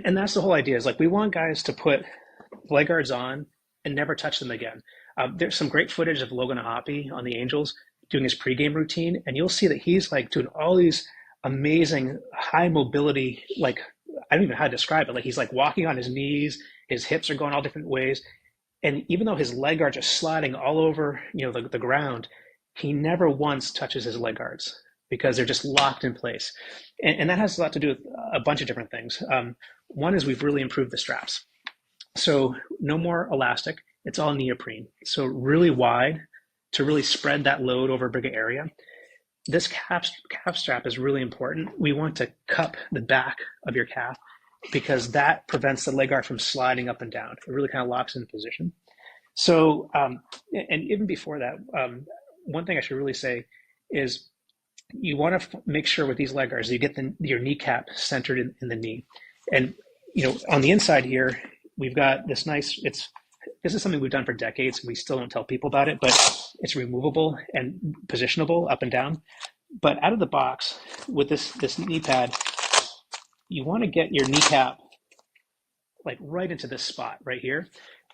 And that's the whole idea is like we want guys to put leg guards on and never touch them again. There's some great footage of Logan Hoppy on the Angels doing his pregame routine, and you'll see that he's like doing all these amazing high mobility, like I don't even know how to describe it. Like he's like walking on his knees, his hips are going all different ways. And even though his leg guards are sliding all over, the ground, he never once touches his leg guards because they're just locked in place. And that has a lot to do with a bunch of different things. One is we've really improved the straps. So no more elastic. It's all neoprene. So really wide to really spread that load over a bigger area. This calf strap is really important. We want to cup the back of your calf because that prevents the leg guard from sliding up and down. It really kind of locks in position. So, and even before that, one thing I should really say is you want to make sure with these leg guards, you get your kneecap centered in the knee. And, on the inside here, we've got this nice, this is something we've done for decades. We still don't tell people about it, but it's removable and positionable up and down. But out of the box with this knee pad, you want to get your kneecap like right into this spot right here,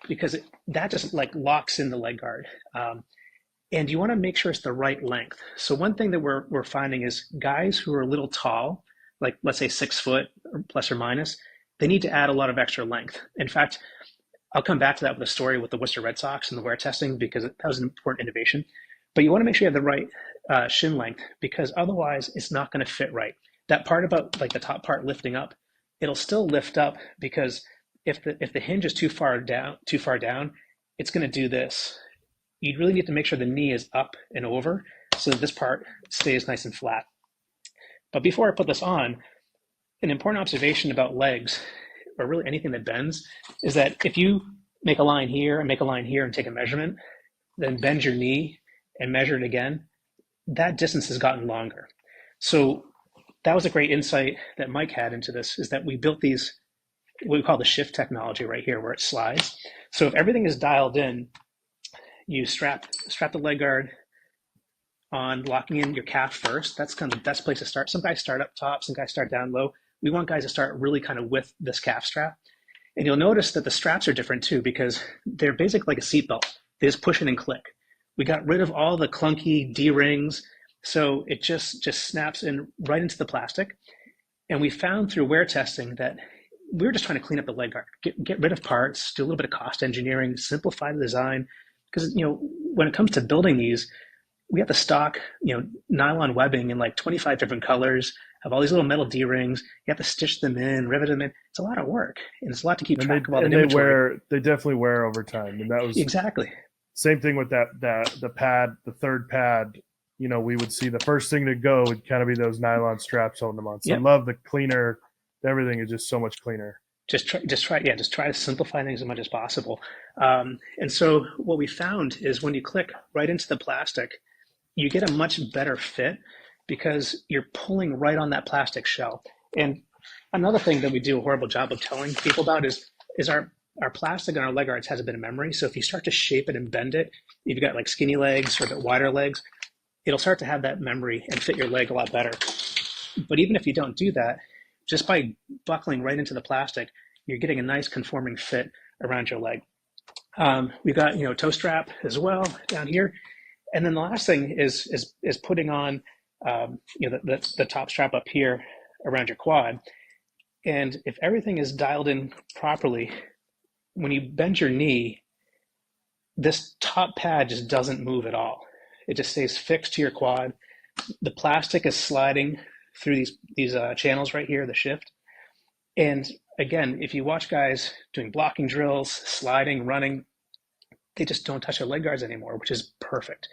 because that just like locks in the leg guard. And you want to make sure it's the right length. So one thing that we're finding is guys who are a little tall, like let's say 6 foot plus or minus, they need to add a lot of extra length. In fact, I'll come back to that with a story with the Worcester Red Sox and the wear testing because that was an important innovation. But you want to make sure you have the right shin length because otherwise it's not going to fit right. That part about like the top part lifting up, it'll still lift up because if the hinge is too far down, it's going to do this. You really need to make sure the knee is up and over so that this part stays nice and flat. But before I put this on, an important observation about legs, or really anything that bends, is that if you make a line here and make a line here and take a measurement, then bend your knee and measure it again, that distance has gotten longer. So that was a great insight that Mike had into this, is that we built these, what we call the shift technology right here, where it slides. So if everything is dialed in, you strap the leg guard on, locking in your calf first. That's kind of the best place to start. Some guys start up top, some guys start down low. We want guys to start really kind of with this calf strap. And you'll notice that the straps are different too, because they're basically like a seatbelt. They just push in and click. We got rid of all the clunky D-rings, so it just snaps in right into the plastic. And we found through wear testing that we were just trying to clean up the leg guard, get rid of parts, do a little bit of cost engineering, simplify the design. Because when it comes to building these, we have to stock nylon webbing in like 25 different colors, have all these little metal D-rings. You have to stitch them in, rivet them in. It's a lot of work, and it's a lot to keep track of all the inventory. They definitely wear over time, and that was exactly same thing with the pad, the third pad. We would see the first thing to go would kind of be those nylon straps holding them on. So I love the cleaner. Everything is just so much cleaner. Just try to simplify things as much as possible. And so what we found is when you click right into the plastic, you get a much better fit because you're pulling right on that plastic shell. And another thing that we do a horrible job of telling people about is our plastic on our leg guards has a bit of memory. So if you start to shape it and bend it, if you've got like skinny legs or a bit wider legs, it'll start to have that memory and fit your leg a lot better. But even if you don't do that, just by buckling right into the plastic, you're getting a nice conforming fit around your leg. We've got toe strap as well down here, and then the last thing is putting on the top strap up here around your quad. And if everything is dialed in properly, when you bend your knee, this top pad just doesn't move at all. It just stays fixed to your quad. The plastic is sliding through these channels right here, the shift. And again, if you watch guys doing blocking drills, sliding, running, they just don't touch their leg guards anymore, which is perfect.